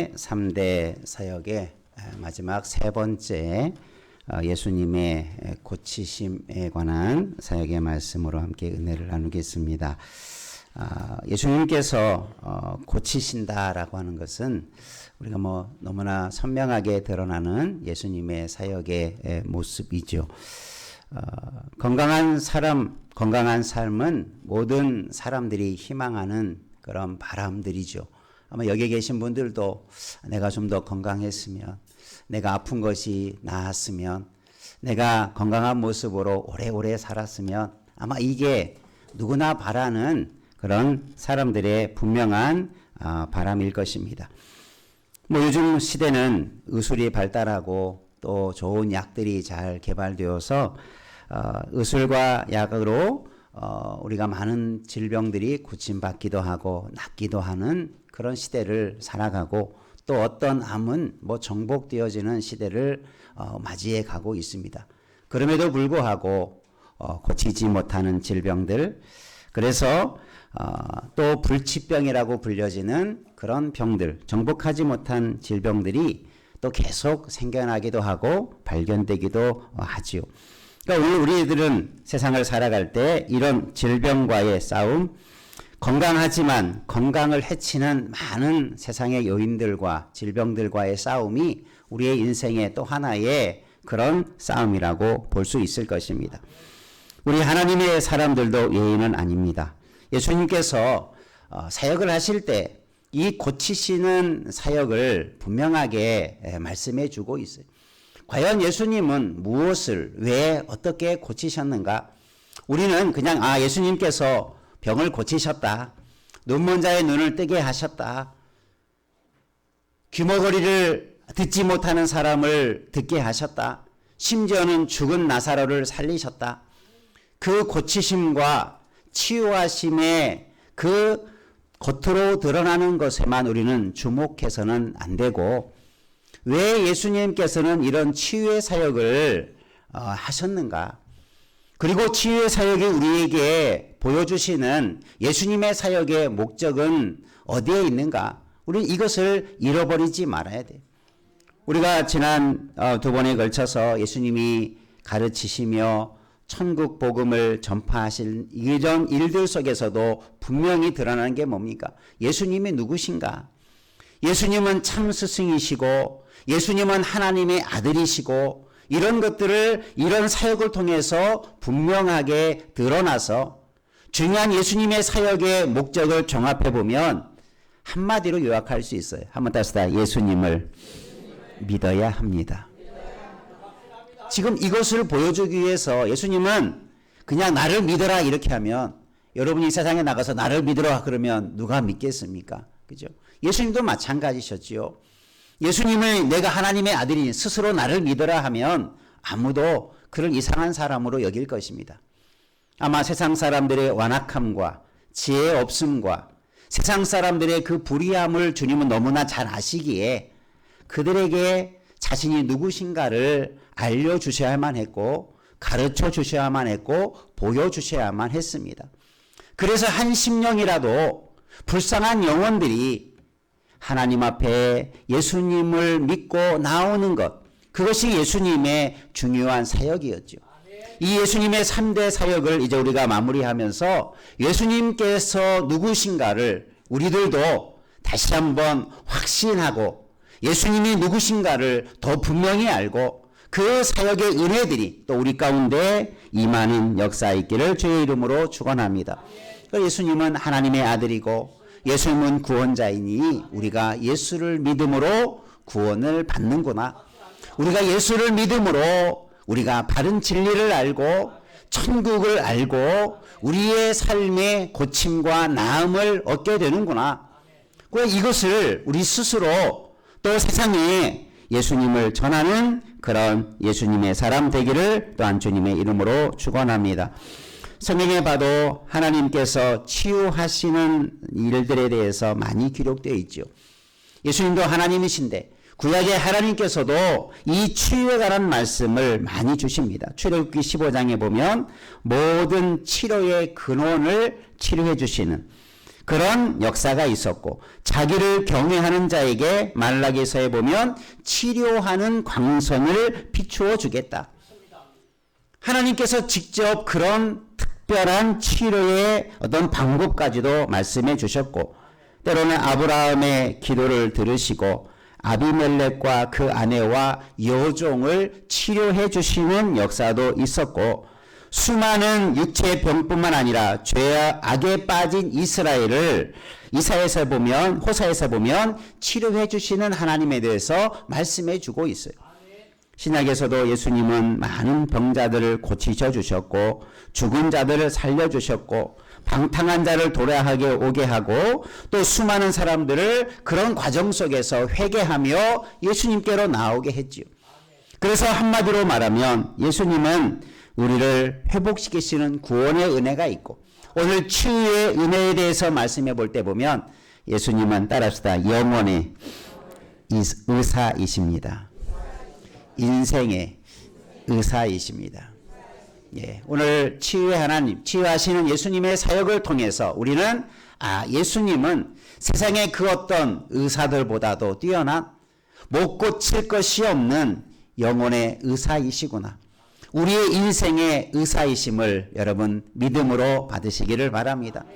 예수님의 3대 사역의 마지막 세 번째 예수님의 고치심에 관한 사역의 말씀으로 함께 은혜를 나누겠습니다. 예수님께서 고치신다라고 하는 것은 우리가 너무나 선명하게 드러나는 예수님의 사역의 모습이죠. 건강한 삶은 모든 사람들이 희망하는 그런 바람들이죠. 아마 여기 계신 분들도 내가 좀 더 건강했으면, 내가 아픈 것이 나았으면, 내가 건강한 모습으로 오래오래 살았으면, 아마 이게 누구나 바라는 그런 사람들의 분명한 바람일 것입니다. 요즘 시대는 의술이 발달하고 또 좋은 약들이 잘 개발되어서 의술과 약으로 우리가 많은 질병들이 고침받기도 하고 낫기도 하는 그런 시대를 살아가고, 또 어떤 암은 정복되어지는 시대를 맞이해 가고 있습니다. 그럼에도 불구하고 고치지 못하는 질병들, 그래서 또 불치병이라고 불려지는 그런 병들, 정복하지 못한 질병들이 또 계속 생겨나기도 하고 발견되기도 하지요. 그러니까 오늘 우리들은 세상을 살아갈 때 이런 질병과의 싸움, 건강하지만 건강을 해치는 많은 세상의 요인들과 질병들과의 싸움이 우리의 인생의 또 하나의 그런 싸움이라고 볼 수 있을 것입니다. 우리 하나님의 사람들도 예의는 아닙니다. 예수님께서 사역을 하실 때 이 고치시는 사역을 분명하게 말씀해 주고 있어요. 과연 예수님은 무엇을 왜 어떻게 고치셨는가? 우리는 그냥 예수님께서 병을 고치셨다, 눈먼 자의 눈을 뜨게 하셨다, 귀머거리를 듣지 못하는 사람을 듣게 하셨다, 심지어는 죽은 나사로를 살리셨다, 그 고치심과 치유하심의 그 겉으로 드러나는 것에만 우리는 주목해서는 안 되고, 왜 예수님께서는 이런 치유의 사역을 하셨는가? 그리고 치유의 사역이 우리에게 보여주시는 예수님의 사역의 목적은 어디에 있는가? 우리는 이것을 잃어버리지 말아야 돼요. 우리가 지난 두 번에 걸쳐서 예수님이 가르치시며 천국 복음을 전파하실 이런 일들 속에서도 분명히 드러나는 게 뭡니까? 예수님이 누구신가? 예수님은 참 스승이시고, 예수님은 하나님의 아들이시고, 이런 것들을 이런 사역을 통해서 분명하게 드러나서 중요한 예수님의 사역의 목적을 종합해 보면 한마디로 요약할 수 있어요. 한번 다시 다 예수님을 믿어야 합니다. 지금 이것을 보여주기 위해서 예수님은 그냥 나를 믿어라 이렇게 하면, 여러분이 세상에 나가서 나를 믿어라 그러면 누가 믿겠습니까? 그죠? 예수님도 마찬가지셨지요. 예수님을 내가 하나님의 아들이니 스스로 나를 믿어라 하면 아무도 그를 이상한 사람으로 여길 것입니다. 아마 세상 사람들의 완악함과 지혜 없음과 세상 사람들의 그 불의함을 주님은 너무나 잘 아시기에 그들에게 자신이 누구신가를 알려주셔야만 했고, 가르쳐 주셔야만 했고, 보여주셔야만 했습니다. 그래서 한 심령이라도 불쌍한 영혼들이 하나님 앞에 예수님을 믿고 나오는 것, 그것이 예수님의 중요한 사역이었죠. 이 예수님의 3대 사역을 이제 우리가 마무리하면서 예수님께서 누구신가를 우리들도 다시 한번 확신하고, 예수님이 누구신가를 더 분명히 알고, 그 사역의 은혜들이 또 우리 가운데 임하는 역사 있기를 주의 이름으로 축원합니다. 예수님은 하나님의 아들이고 예수님은 구원자이니 우리가 예수를 믿음으로 구원을 받는구나. 우리가 예수를 믿음으로 우리가 바른 진리를 알고 천국을 알고 우리의 삶의 고침과 나음을 얻게 되는구나. 이것을 우리 스스로 또 세상에 예수님을 전하는 그런 예수님의 사람 되기를 또한 주님의 이름으로 축원합니다. 성경에 봐도 하나님께서 치유하시는 일들에 대해서 많이 기록되어 있죠. 예수님도 하나님이신데 구약의 하나님께서도 이 치유에 관한 말씀을 많이 주십니다. 출애굽기 15장에 보면 모든 치료의 근원을 치료해 주시는, 그런 역사가 있었고, 자기를 경외하는 자에게 말라기서에 보면 치료하는 광선을 비추어 주겠다. 하나님께서 직접 그런 특별한 치료의 어떤 방법까지도 말씀해 주셨고, 때로는 아브라함의 기도를 들으시고 아비멜렉과 그 아내와 여종을 치료해 주시는 역사도 있었고, 수많은 육체의 병뿐만 아니라 죄와 악에 빠진 이스라엘을 호사에서 보면 치료해 주시는 하나님에 대해서 말씀해 주고 있어요. 신약에서도 예수님은 많은 병자들을 고치셔 주셨고, 죽은 자들을 살려 주셨고, 방탕한 자를 도래하게 오게 하고, 또 수많은 사람들을 그런 과정 속에서 회개하며 예수님께로 나오게 했지요. 그래서 한마디로 말하면 예수님은 우리를 회복시키시는 구원의 은혜가 있고, 오늘 치유의 은혜에 대해서 말씀해 볼 때 보면 예수님은 따라합시다. 영혼의 의사이십니다. 인생의 의사이십니다. 예, 오늘 치유의 하나님, 치유하시는 예수님의 사역을 통해서 우리는 예수님은 세상의 그 어떤 의사들보다도 뛰어난 못 고칠 것이 없는 영혼의 의사이시구나. 우리의 인생의 의사이심을 여러분 믿음으로 받으시기를 바랍니다.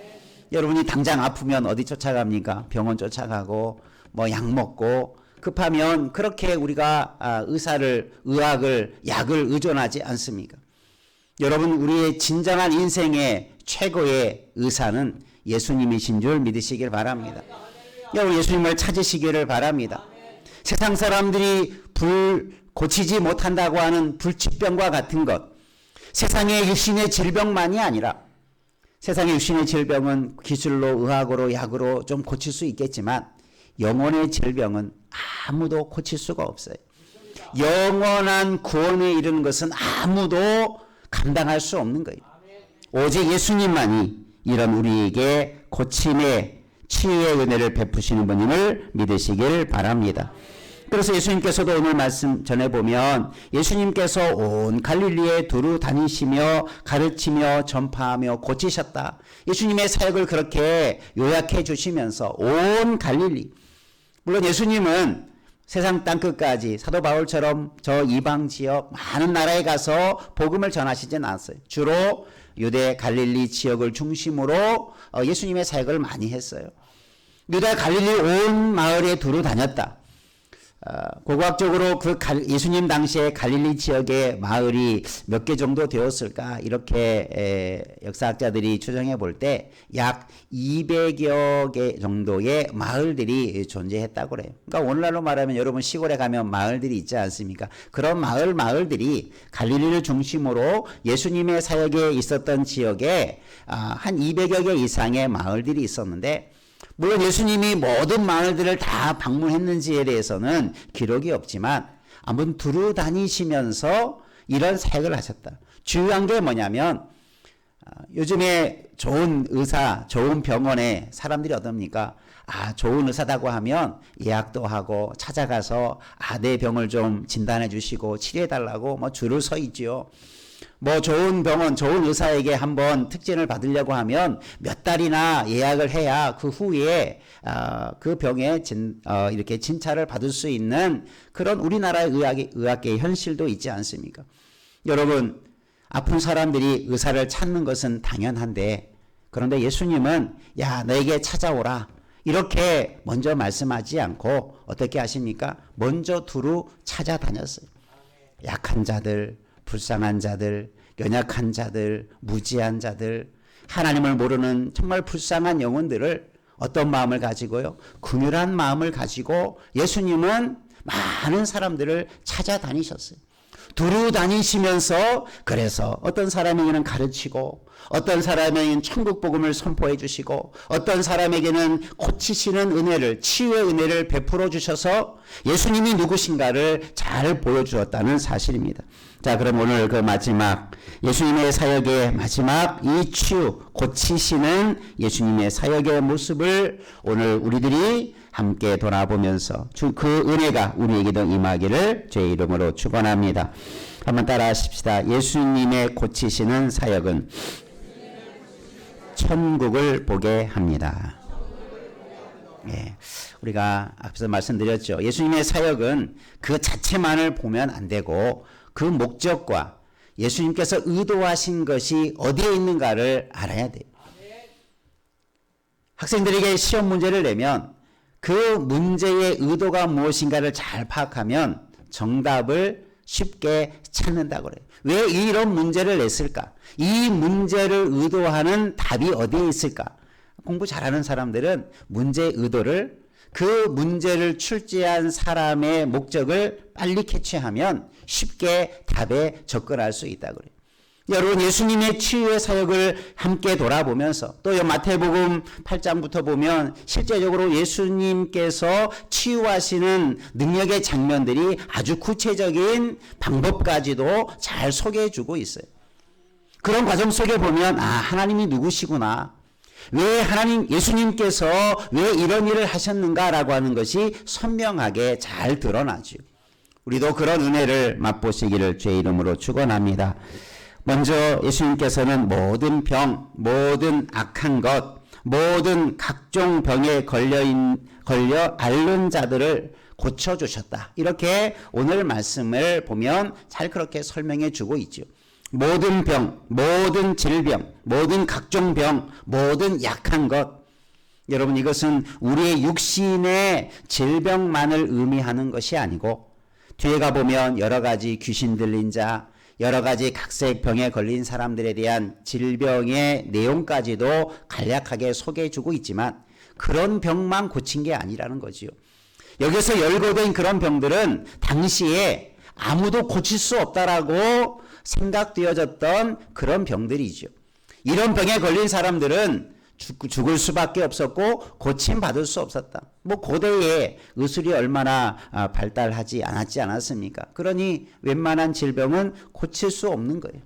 여러분이 당장 아프면 어디 쫓아갑니까? 병원 쫓아가고 뭐 약 먹고, 급하면 그렇게 우리가 의학을 약을 의존하지 않습니까? 여러분, 우리의 진정한 인생의 최고의 의사는 예수님이신 줄 믿으시길 바랍니다. 여러분, 예수님을 찾으시기를 바랍니다. 세상 사람들이 고치지 못한다고 하는 불치병과 같은 것, 세상의 육신의 질병만이 아니라, 세상의 육신의 질병은 기술로, 의학으로, 약으로 좀 고칠 수 있겠지만 영혼의 질병은 아무도 고칠 수가 없어요. 영원한 구원에 이르는 것은 아무도 감당할 수 없는 거예요. 오직 예수님만이 이런 우리에게 고침의 치유의 은혜를 베푸시는 분임을 믿으시길 바랍니다. 그래서 예수님께서도 오늘 말씀 전해보면 예수님께서 온 갈릴리에 두루 다니시며 가르치며 전파하며 고치셨다. 예수님의 사역을 그렇게 요약해 주시면서 온 갈릴리, 물론 예수님은 세상 땅끝까지 사도 바울처럼 저 이방 지역 많은 나라에 가서 복음을 전하시진 않았어요. 주로 유대 갈릴리 지역을 중심으로 예수님의 사역을 많이 했어요. 유대 갈릴리 온 마을에 두루 다녔다. 고고학적으로 예수님 당시에 갈릴리 지역의 마을이 몇 개 정도 되었을까, 이렇게 역사학자들이 추정해 볼 때 약 200여 개 정도의 마을들이 존재했다고 그래요. 그러니까 오늘날로 말하면 여러분 시골에 가면 마을들이 있지 않습니까? 그런 마을들이 갈릴리를 중심으로 예수님의 사역에 있었던 지역에 한 200여 개 이상의 마을들이 있었는데, 물론 예수님이 모든 마을들을 다 방문했는지에 대해서는 기록이 없지만 아무튼 두루 다니시면서 이런 사역을 하셨다. 중요한 게 뭐냐면, 요즘에 좋은 의사, 좋은 병원에 사람들이 어떻습니까? 좋은 의사다고 하면 예약도 하고 찾아가서 내 병을 좀 진단해 주시고 치료해 달라고 뭐 줄을 서 있지요. 뭐 좋은 병원, 좋은 의사에게 한번 특진을 받으려고 하면 몇 달이나 예약을 해야 그 후에 그 병에 이렇게 진찰을 받을 수 있는 그런 우리나라의 의학계의 현실도 있지 않습니까? 여러분, 아픈 사람들이 의사를 찾는 것은 당연한데, 그런데 예수님은 너에게 찾아오라 이렇게 먼저 말씀하지 않고 어떻게 하십니까? 먼저 두루 찾아다녔어요. 약한 자들, 불쌍한 자들, 연약한 자들, 무지한 자들, 하나님을 모르는 정말 불쌍한 영혼들을 어떤 마음을 가지고요? 긍휼한 마음을 가지고 예수님은 많은 사람들을 찾아다니셨어요. 두루 다니시면서 그래서 어떤 사람에게는 가르치고, 어떤 사람에게는 천국 복음을 선포해 주시고, 어떤 사람에게는 고치시는 은혜를, 치유의 은혜를 베풀어 주셔서 예수님이 누구신가를 잘 보여주었다는 사실입니다. 자, 그럼 오늘 그 마지막 예수님의 사역의 마지막 이 치유, 고치시는 예수님의 사역의 모습을 오늘 우리들이 함께 돌아보면서 그 은혜가 우리에게도 임하기를 주의 이름으로 축원합니다. 한번 따라 하십시다. 예수님의 고치시는 사역은 천국을 보게 합니다. 예, 우리가 앞서 말씀드렸죠. 예수님의 사역은 그 자체만을 보면 안 되고 그 목적과 예수님께서 의도하신 것이 어디에 있는가를 알아야 돼요. 학생들에게 시험 문제를 내면 그 문제의 의도가 무엇인가를 잘 파악하면 정답을 쉽게 찾는다고 그래요. 왜 이런 문제를 냈을까? 이 문제를 의도하는 답이 어디에 있을까? 공부 잘하는 사람들은 문제의 의도를, 그 문제를 출제한 사람의 목적을 빨리 캐치하면 쉽게 답에 접근할 수 있다고 그래요. 여러분, 예수님의 치유의 사역을 함께 돌아보면서 또 마태복음 8장부터 보면 실제적으로 예수님께서 치유하시는 능력의 장면들이 아주 구체적인 방법까지도 잘 소개해 주고 있어요. 그런 과정 속에 보면 하나님이 누구시구나, 왜 예수님께서 왜 이런 일을 하셨는가라고 하는 것이 선명하게 잘 드러나죠. 우리도 그런 은혜를 맛보시기를 주의 이름으로 축원합니다. 먼저 예수님께서는 모든 병, 모든 악한 것, 모든 각종 병에 걸려 앓는 자들을 고쳐주셨다. 이렇게 오늘 말씀을 보면 잘 그렇게 설명해 주고 있죠. 모든 병, 모든 질병, 모든 각종 병, 모든 약한 것. 여러분, 이것은 우리의 육신의 질병만을 의미하는 것이 아니고 뒤에 가보면 여러 가지 귀신 들린 자, 여러 가지 각색 병에 걸린 사람들에 대한 질병의 내용까지도 간략하게 소개해 주고 있지만 그런 병만 고친 게 아니라는 거지요. 여기서 열거된 그런 병들은 당시에 아무도 고칠 수 없다라고 생각되어졌던 그런 병들이죠. 이런 병에 걸린 사람들은 죽을 수밖에 없었고 고침받을 수 없었다. 고대에 의술이 얼마나 발달하지 않았습니까? 그러니 웬만한 질병은 고칠 수 없는 거예요.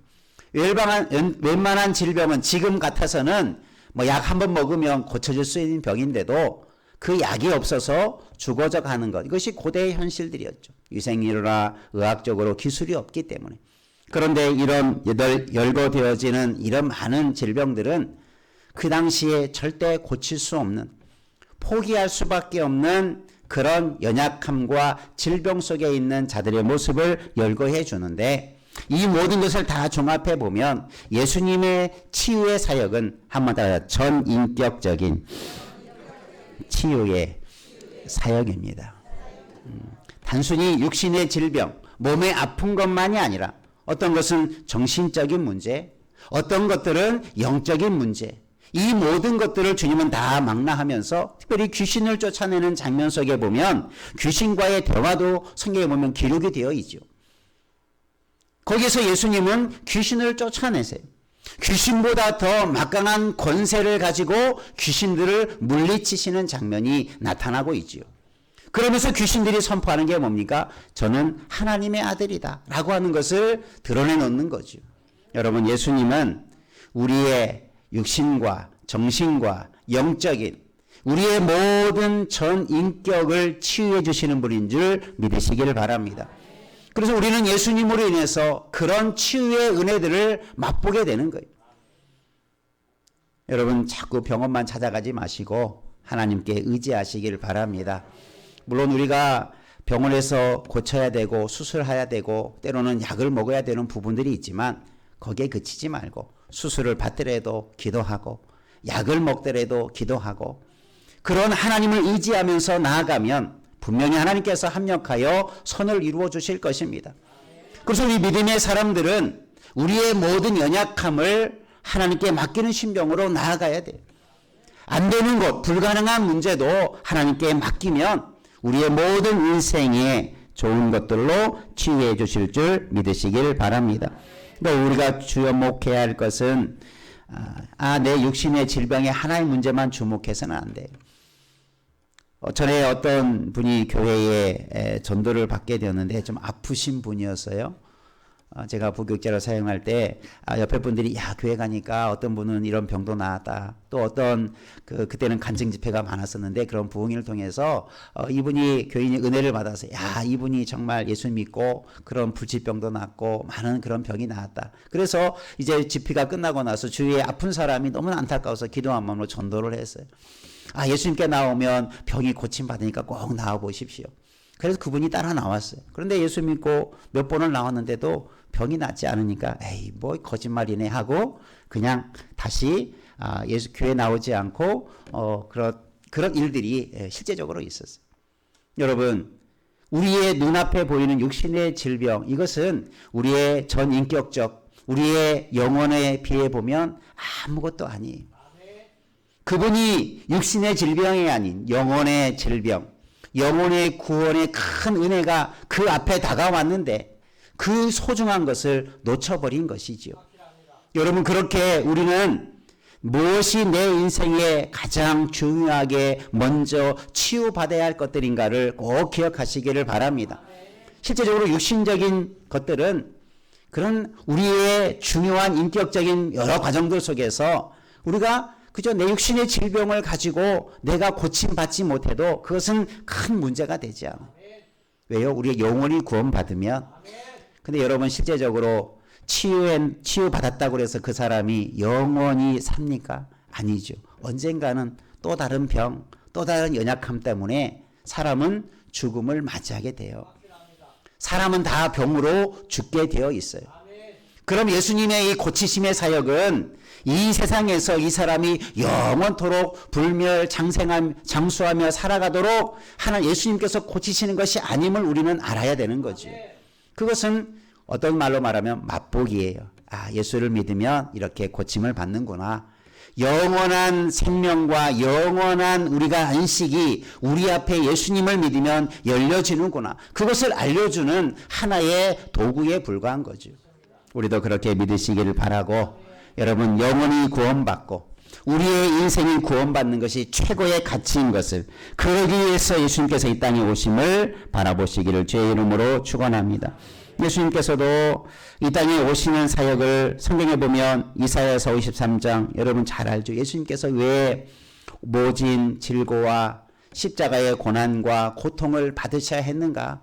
웬만한 질병은 지금 같아서는 약 한 번 먹으면 고쳐질 수 있는 병인데도 그 약이 없어서 죽어져 가는 것. 이것이 고대의 현실들이었죠. 위생이나 의학적으로 기술이 없기 때문에. 그런데 이런 열거되어지는 이런 많은 질병들은 그 당시에 절대 고칠 수 없는, 포기할 수밖에 없는 그런 연약함과 질병 속에 있는 자들의 모습을 열거해 주는데, 이 모든 것을 다 종합해 보면 예수님의 치유의 사역은 한번 따라 전인격적인 치유의 사역입니다. 단순히 육신의 질병, 몸의 아픈 것만이 아니라 어떤 것은 정신적인 문제, 어떤 것들은 영적인 문제, 이 모든 것들을 주님은 다 망라하면서 특별히 귀신을 쫓아내는 장면 속에 보면 귀신과의 대화도 성경에 보면 기록이 되어 있죠. 거기서 예수님은 귀신을 쫓아내세요. 귀신보다 더 막강한 권세를 가지고 귀신들을 물리치시는 장면이 나타나고 있지요. 그러면서 귀신들이 선포하는 게 뭡니까? 저는 하나님의 아들이다 라고 하는 것을 드러내놓는 거죠. 여러분, 예수님은 우리의 육신과 정신과 영적인 우리의 모든 전 인격을 치유해 주시는 분인 줄 믿으시기를 바랍니다. 그래서 우리는 예수님으로 인해서 그런 치유의 은혜들을 맛보게 되는 거예요. 여러분, 자꾸 병원만 찾아가지 마시고 하나님께 의지하시기를 바랍니다. 물론 우리가 병원에서 고쳐야 되고 수술해야 되고 때로는 약을 먹어야 되는 부분들이 있지만 거기에 그치지 말고 수술을 받더라도 기도하고 약을 먹더라도 기도하고 그런 하나님을 의지하면서 나아가면 분명히 하나님께서 합력하여 선을 이루어 주실 것입니다. 그래서 우리 믿음의 사람들은 우리의 모든 연약함을 하나님께 맡기는 심정으로 나아가야 돼요. 안 되는 것, 불가능한 문제도 하나님께 맡기면 우리의 모든 인생에 좋은 것들로 치유해 주실 줄 믿으시길 바랍니다. 그러니까 우리가 주목해야 할 것은 내 육신의 질병에 하나의 문제만 주목해서는 안 돼요. 전에 어떤 분이 교회에 전도를 받게 되었는데 좀 아프신 분이었어요. 제가 부교육자로 사용할 때 옆에 분들이 교회 가니까 어떤 분은 이런 병도 나았다. 또 어떤 그때는 간증 집회가 많았었는데 그런 부흥회를 통해서 이분이 교인이 은혜를 받아서 이분이 정말 예수 믿고 그런 불치병도 낫고 많은 그런 병이 나았다. 그래서 이제 집회가 끝나고 나서 주위에 아픈 사람이 너무 안타까워서 기도한 마음으로 전도를 했어요. 예수님께 나오면 병이 고침받으니까 꼭 나와 보십시오. 그래서 그분이 따라 나왔어요. 그런데 예수 믿고 몇 번을 나왔는데도 병이 낫지 않으니까 에이 뭐 거짓말이네 하고 그냥 다시 예수 교회 나오지 않고 그런 일들이 실제적으로 있었어요. 여러분, 우리의 눈앞에 보이는 육신의 질병, 이것은 우리의 전인격적, 우리의 영혼에 비해 보면 아무것도 아니에요. 그분이 육신의 질병이 아닌 영혼의 질병, 영혼의 구원의 큰 은혜가 그 앞에 다가왔는데 그 소중한 것을 놓쳐버린 것이지요. 여러분, 그렇게 우리는 무엇이 내 인생에 가장 중요하게 먼저 치유받아야 할 것들인가를 꼭 기억하시기를 바랍니다. 실제적으로 육신적인 것들은 그런 우리의 중요한 인격적인 여러 과정들 속에서 우리가 그저 내 육신의 질병을 가지고 내가 고침받지 못해도 그것은 큰 문제가 되지 않아요. 왜요? 우리의 영혼이 구원받으면. 근데 여러분, 실제적으로 치유받았다고 해서 그 사람이 영원히 삽니까? 아니죠. 언젠가는 또 다른 병, 또 다른 연약함 때문에 사람은 죽음을 맞이하게 돼요. 사람은 다 병으로 죽게 되어 있어요. 그럼 예수님의 이 고치심의 사역은 이 세상에서 이 사람이 영원토록 장수하며 살아가도록 하는 예수님께서 고치시는 것이 아님을 우리는 알아야 되는 거죠. 그것은 어떤 말로 말하면 맛보기예요. 예수를 믿으면 이렇게 고침을 받는구나. 영원한 생명과 영원한 우리가 안식이 우리 앞에 예수님을 믿으면 열려지는구나. 그것을 알려주는 하나의 도구에 불과한 거죠. 우리도 그렇게 믿으시기를 바라고, 여러분, 영원히 구원받고 우리의 인생이 구원받는 것이 최고의 가치인 것을, 그러기 위해서 예수님께서 이 땅에 오심을 바라보시기를 주의 이름으로 축원합니다. 예수님께서도 이 땅에 오시는 사역을 성경에 보면 이사야서 53장 여러분 잘 알죠. 예수님께서 왜 모진 질고와 십자가의 고난과 고통을 받으셔야 했는가?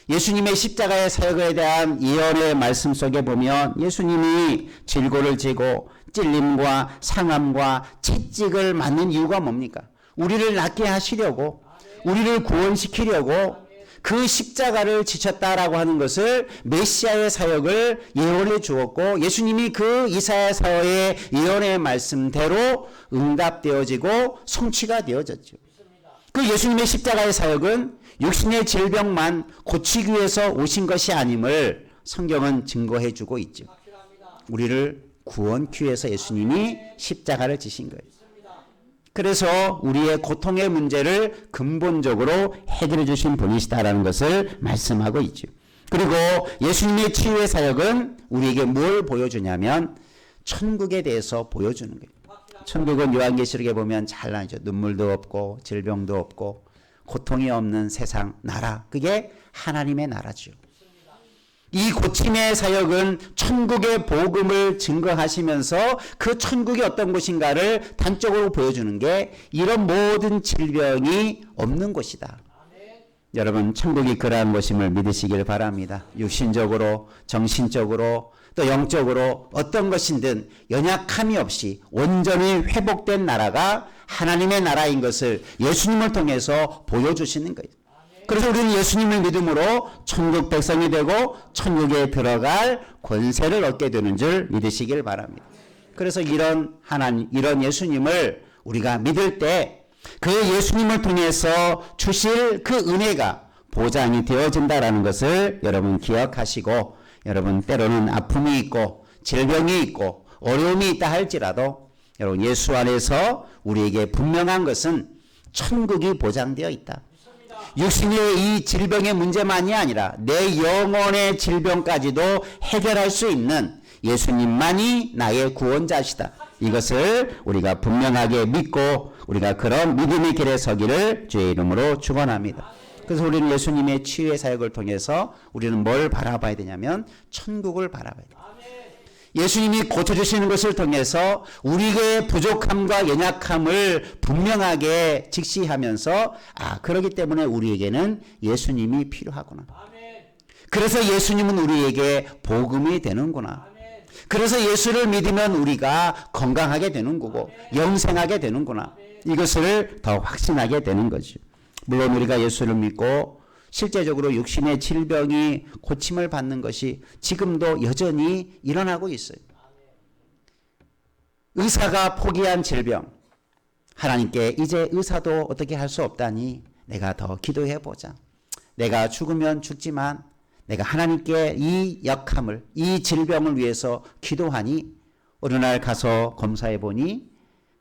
예수님의 십자가의 사역에 대한 예언의 말씀 속에 보면 예수님이 질고를 지고 찔림과 상함과 채찍을 맞는 이유가 뭡니까? 우리를 낫게 하시려고, 우리를 구원시키려고 그 십자가를 지쳤다라고 하는 것을 메시아의 사역을 예언해 주었고, 예수님이 그 이사야서의 예언의 말씀대로 응답되어지고 성취가 되어졌죠. 그 예수님의 십자가의 사역은 육신의 질병만 고치기 위해서 오신 것이 아님을 성경은 증거해 주고 있죠. 우리를 구원하기 위해서 예수님이 십자가를 지신 거예요. 그래서 우리의 고통의 문제를 근본적으로 해결해 주신 분이시다라는 것을 말씀하고 있죠. 그리고 예수님의 치유의 사역은 우리에게 뭘 보여주냐면 천국에 대해서 보여주는 거예요. 천국은 요한계시록에 보면 잘 나죠. 눈물도 없고 질병도 없고 고통이 없는 세상, 나라. 그게 하나님의 나라죠. 이 고침의 사역은 천국의 복음을 증거하시면서 그 천국이 어떤 곳인가를 단적으로 보여주는 게 이런 모든 질병이 없는 곳이다. 여러분, 천국이 그러한 곳임을 믿으시길 바랍니다. 육신적으로, 정신적으로, 또 영적으로 어떤 것이든 연약함이 없이 온전히 회복된 나라가 하나님의 나라인 것을 예수님을 통해서 보여주시는 거예요. 그래서 우리는 예수님을 믿음으로 천국 백성이 되고 천국에 들어갈 권세를 얻게 되는 줄 믿으시길 바랍니다. 그래서 이런 예수님을 우리가 믿을 때 그 예수님을 통해서 주실 그 은혜가 보장이 되어진다라는 것을 여러분 기억하시고, 여러분 때로는 아픔이 있고 질병이 있고 어려움이 있다 할지라도 여러분 예수 안에서 우리에게 분명한 것은 천국이 보장되어 있다. 육신의 이 질병의 문제만이 아니라 내 영혼의 질병까지도 해결할 수 있는 예수님만이 나의 구원자시다. 이것을 우리가 분명하게 믿고 우리가 그런 믿음의 길에 서기를 주의 이름으로 축원합니다. 그래서 우리는 예수님의 치유의 사역을 통해서 우리는 뭘 바라봐야 되냐면 천국을 바라봐야 돼요. 예수님이 고쳐주시는 것을 통해서 우리의 부족함과 연약함을 분명하게 직시하면서 그렇기 때문에 우리에게는 예수님이 필요하구나. 그래서 예수님은 우리에게 복음이 되는구나. 그래서 예수를 믿으면 우리가 건강하게 되는 거고 영생하게 되는구나. 이것을 더 확신하게 되는 거죠. 물론 우리가 예수를 믿고 실제적으로 육신의 질병이 고침을 받는 것이 지금도 여전히 일어나고 있어요. 의사가 포기한 질병, 하나님께 이제 의사도 어떻게 할 수 없다니 내가 더 기도해 보자. 내가 죽으면 죽지만 내가 하나님께 이 약함을, 이 질병을 위해서 기도하니 어느 날 가서 검사해 보니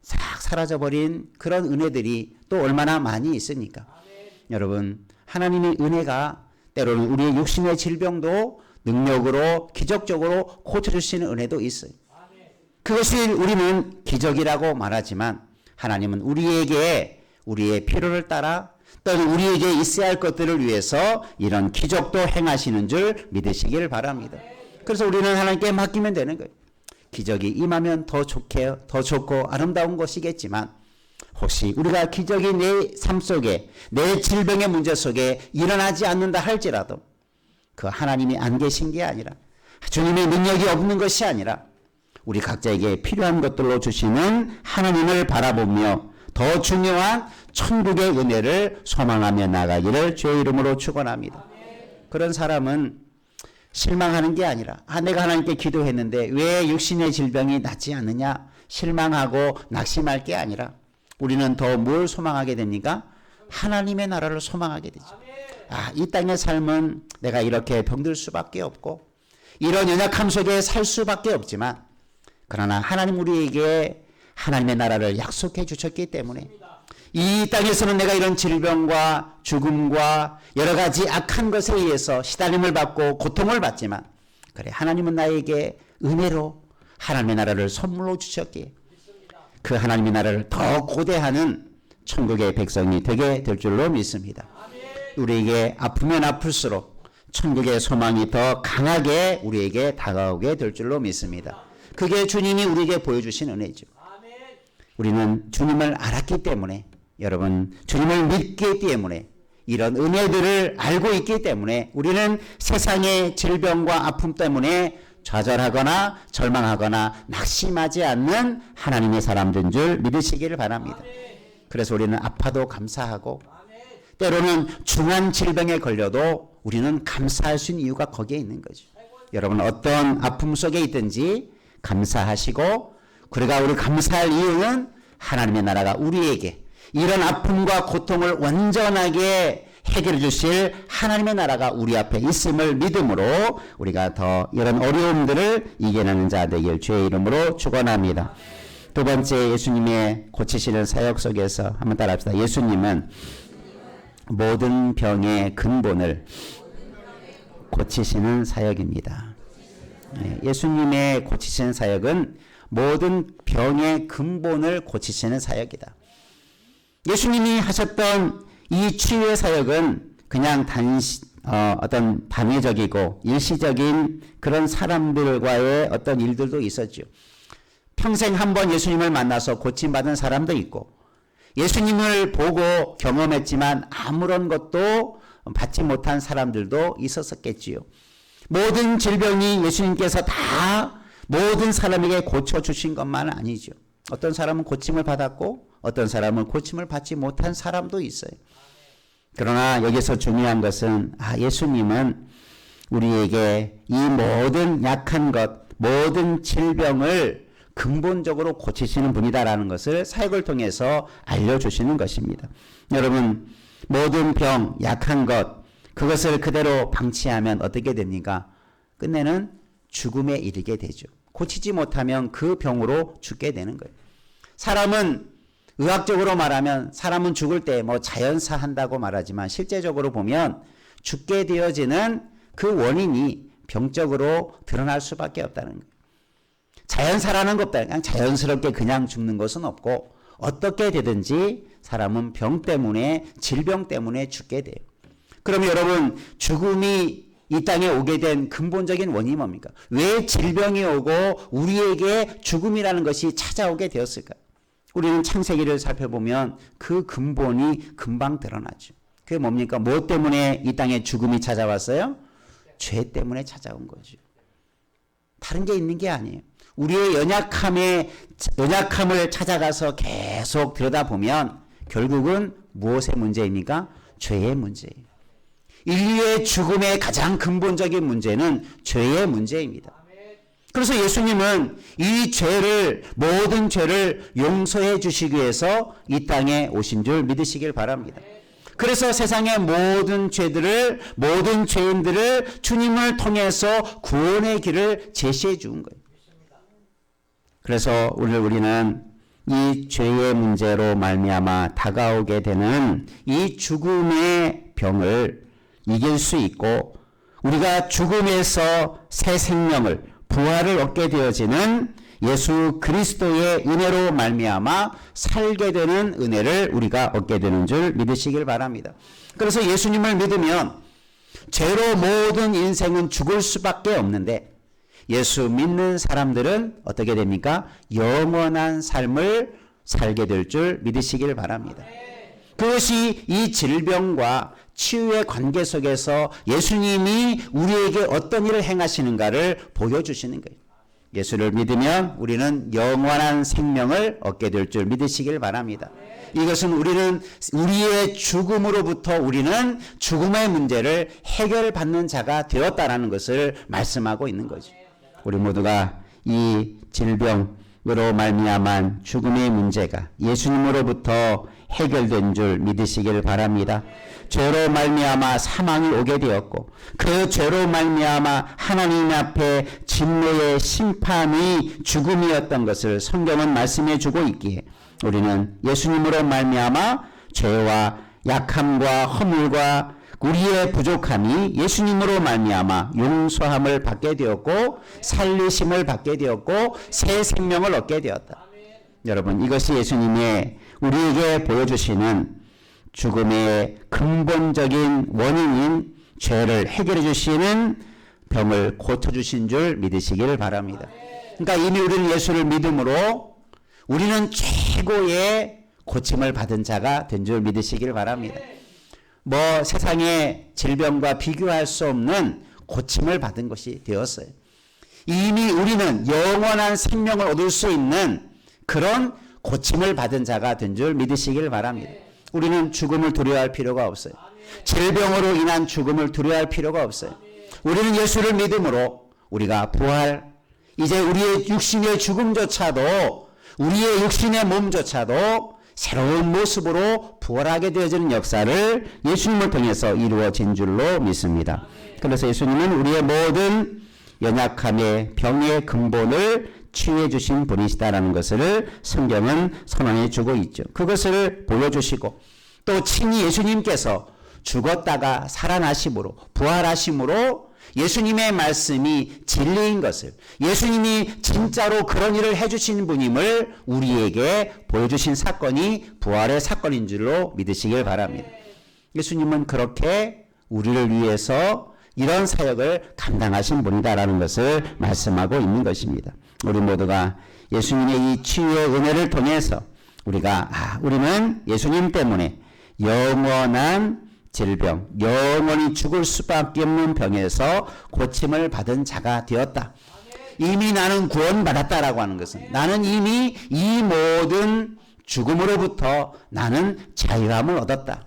싹 사라져버린 그런 은혜들이 또 얼마나 많이 있습니까? 여러분, 하나님의 은혜가 때로는 우리의 육신의 질병도 능력으로 기적적으로 고쳐주시는 은혜도 있어요. 그것이 우리는 기적이라고 말하지만 하나님은 우리에게 우리의 필요를 따라 또는 우리에게 있어야 할 것들을 위해서 이런 기적도 행하시는 줄 믿으시길 바랍니다. 그래서 우리는 하나님께 맡기면 되는 거예요. 기적이 임하면 더 좋고 아름다운 것이겠지만 혹시 우리가 기적이 내 삶 속에 내 질병의 문제 속에 일어나지 않는다 할지라도 그 하나님이 안 계신 게 아니라 주님의 능력이 없는 것이 아니라 우리 각자에게 필요한 것들로 주시는 하나님을 바라보며 더 중요한 천국의 은혜를 소망하며 나가기를 주의 이름으로 축원합니다. 그런 사람은 실망하는 게 아니라 내가 하나님께 기도했는데 왜 육신의 질병이 낫지 않느냐 실망하고 낙심할 게 아니라 우리는 더 뭘 소망하게 됩니까? 하나님의 나라를 소망하게 되죠. 이 땅의 삶은 내가 이렇게 병들 수밖에 없고 이런 연약함 속에 살 수밖에 없지만 그러나 하나님 우리에게 하나님의 나라를 약속해 주셨기 때문에 이 땅에서는 내가 이런 질병과 죽음과 여러 가지 악한 것에 의해서 시달림을 받고 고통을 받지만 그래 하나님은 나에게 은혜로 하나님의 나라를 선물로 주셨기에 그 하나님의 나라를 더 고대하는 천국의 백성이 되게 될 줄로 믿습니다. 우리에게 아프면 아플수록 천국의 소망이 더 강하게 우리에게 다가오게 될 줄로 믿습니다. 그게 주님이 우리에게 보여주신 은혜죠. 우리는 주님을 알았기 때문에 여러분 주님을 믿기 때문에 이런 은혜들을 알고 있기 때문에 우리는 세상의 질병과 아픔 때문에 좌절하거나 절망하거나 낙심하지 않는 하나님의 사람들인 줄 믿으시기를 바랍니다. 그래서 우리는 아파도 감사하고 때로는 중한 질병에 걸려도 우리는 감사할 수 있는 이유가 거기에 있는 거죠. 여러분 어떤 아픔 속에 있든지 감사하시고 그러니까 우리 감사할 이유는 하나님의 나라가 우리에게 이런 아픔과 고통을 완전하게 해결해 주실 하나님의 나라가 우리 앞에 있음을 믿음으로 우리가 더 이런 어려움들을 이겨내는 자 되길 주의 이름으로 축원합니다. 두 번째 예수님의 고치시는 사역 속에서 한번 따라합시다. 예수님은 모든 병의 근본을 고치시는 사역입니다. 예수님의 고치시는 사역은 모든 병의 근본을 고치시는 사역이다. 예수님이 하셨던 이 치유의 사역은 그냥 어떤 단회적이고 일시적인 그런 사람들과의 어떤 일들도 있었죠. 평생 한 번 예수님을 만나서 고침받은 사람도 있고 예수님을 보고 경험했지만 아무런 것도 받지 못한 사람들도 있었겠지요. 모든 질병이 예수님께서 다 모든 사람에게 고쳐주신 것만은 아니죠. 어떤 사람은 고침을 받았고 어떤 사람은 고침을 받지 못한 사람도 있어요. 그러나 여기서 중요한 것은 예수님은 우리에게 이 모든 약한 것, 모든 질병을 근본적으로 고치시는 분이다라는 것을 사역을 통해서 알려주시는 것입니다. 여러분 모든 병, 약한 것 그것을 그대로 방치하면 어떻게 됩니까? 끝내는 죽음에 이르게 되죠. 고치지 못하면 그 병으로 죽게 되는 거예요. 사람은 의학적으로 말하면 사람은 죽을 때 자연사 한다고 말하지만 실제적으로 보면 죽게 되어지는 그 원인이 병적으로 드러날 수밖에 없다는 거예요. 자연사라는 것 없다. 그냥 자연스럽게 그냥 죽는 것은 없고 어떻게 되든지 사람은 병 때문에 질병 때문에 죽게 돼요. 그럼 여러분 죽음이 이 땅에 오게 된 근본적인 원인이 뭡니까? 왜 질병이 오고 우리에게 죽음이라는 것이 찾아오게 되었을까? 우리는 창세기를 살펴보면 그 근본이 금방 드러나죠. 그게 뭡니까? 뭐 때문에 이 땅에 죽음이 찾아왔어요? 죄 때문에 찾아온 거죠. 다른 게 있는 게 아니에요. 우리의 연약함을 찾아가서 계속 들여다보면 결국은 무엇의 문제입니까? 죄의 문제예요. 인류의 죽음의 가장 근본적인 문제는 죄의 문제입니다. 그래서 예수님은 이 모든 죄를 용서해 주시기 위해서 이 땅에 오신 줄 믿으시길 바랍니다. 그래서 세상의 모든 죄인들을 주님을 통해서 구원의 길을 제시해 준 거예요. 그래서 오늘 우리는 이 죄의 문제로 말미암아 다가오게 되는 이 죽음의 병을 이길 수 있고, 우리가 죽음에서 새 생명을, 부활을 얻게 되어지는 예수 그리스도의 은혜로 말미암아 살게 되는 은혜를 우리가 얻게 되는 줄 믿으시길 바랍니다. 그래서 예수님을 믿으면 죄로 모든 인생은 죽을 수밖에 없는데, 예수 믿는 사람들은 어떻게 됩니까? 영원한 삶을 살게 될 줄 믿으시길 바랍니다. 그것이 이 질병과 치유의 관계 속에서 예수님이 우리에게 어떤 일을 행하시는가를 보여주시는 거예요. 예수를 믿으면 우리는 영원한 생명을 얻게 될 줄 믿으시길 바랍니다. 이것은 우리의 죽음으로부터 우리는 죽음의 문제를 해결받는 자가 되었다라는 것을 말씀하고 있는 거죠. 우리 모두가 이 질병으로 말미암은 죽음의 문제가 예수님으로부터 해결된 줄 믿으시길 바랍니다. 죄로 말미암아 사망이 오게 되었고, 그 죄로 말미암아 하나님 앞에 진노의 심판이 죽음이었던 것을 성경은 말씀해 주고 있기에, 우리는 예수님으로 말미암아 죄와 약함과 허물과 우리의 부족함이 예수님으로 말미암아 용서함을 받게 되었고, 살리심을 받게 되었고, 새 생명을 얻게 되었다. 여러분, 이것이 예수님의 우리에게 보여주시는 죽음의 근본적인 원인인 죄를 해결해 주시는 병을 고쳐주신 줄 믿으시기를 바랍니다. 그러니까 이미 우리는 예수를 믿음으로 우리는 최고의 고침을 받은 자가 된 줄 믿으시기를 바랍니다. 세상의 질병과 비교할 수 없는 고침을 받은 것이 되었어요. 이미 우리는 영원한 생명을 얻을 수 있는 그런 고침을 받은 자가 된 줄 믿으시기를 바랍니다. 우리는 죽음을 두려워할 필요가 없어요. 질병으로 인한 죽음을 두려워할 필요가 없어요. 우리는 예수를 믿음으로 우리가 부활, 이제 우리의 육신의 죽음조차도, 우리의 육신의 몸조차도 새로운 모습으로 부활하게 되어지는 역사를 예수님을 통해서 이루어진 줄로 믿습니다. 그래서 예수님은 우리의 모든 연약함의 병의 근본을 치유해 주신 분이시다라는 것을 성경은 선언해 주고 있죠. 그것을 보여주시고, 또 친히 예수님께서 죽었다가 살아나심으로, 부활하심으로 예수님의 말씀이 진리인 것을, 예수님이 진짜로 그런 일을 해주신 분임을 우리에게 보여주신 사건이 부활의 사건인 줄로 믿으시길 바랍니다. 예수님은 그렇게 우리를 위해서 이런 사역을 감당하신 분이다라는 것을 말씀하고 있는 것입니다. 우리 모두가 예수님의 이 치유의 은혜를 통해서 우리는 예수님 때문에 영원한 질병, 영원히 죽을 수밖에 없는 병에서 고침을 받은 자가 되었다. 이미 나는 구원받았다라고 하는 것은, 나는 이미 이 모든 죽음으로부터 나는 자유함을 얻었다.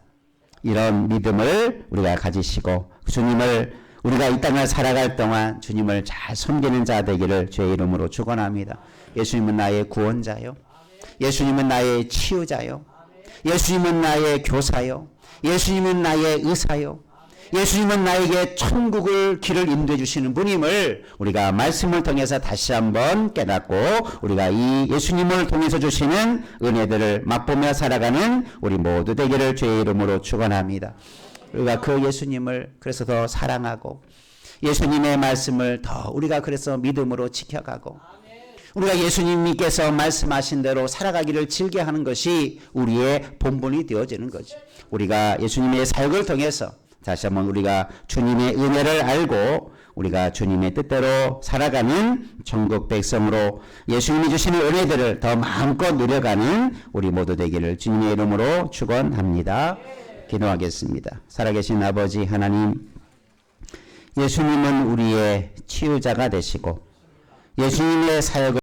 이런 믿음을 우리가 가지시고, 주님을 우리가 이 땅을 살아갈 동안 주님을 잘 섬기는 자 되기를 주의 이름으로 축원합니다. 예수님은 나의 구원자요, 예수님은 나의 치유자요, 예수님은 나의 교사요, 예수님은 나의 의사요, 예수님은 나에게 천국을 길을 인도해 주시는 분임을 우리가 말씀을 통해서 다시 한번 깨닫고, 우리가 이 예수님을 통해서 주시는 은혜들을 맛보며 살아가는 우리 모두 되기를 주의 이름으로 축원합니다. 우리가 그 예수님을 그래서 더 사랑하고, 예수님의 말씀을 더 우리가 그래서 믿음으로 지켜가고, 우리가 예수님께서 말씀하신 대로 살아가기를 즐겨하는 것이 우리의 본분이 되어지는 거죠. 우리가 예수님의 사역을 통해서 다시 한번 우리가 주님의 은혜를 알고 우리가 주님의 뜻대로 살아가는 천국 백성으로 예수님이 주시는 은혜들을 더 마음껏 누려가는 우리 모두 되기를 주님의 이름으로 축원합니다. 기도하겠습니다. 살아계신 아버지 하나님, 예수님은 우리의 치유자가 되시고 예수님의 사역을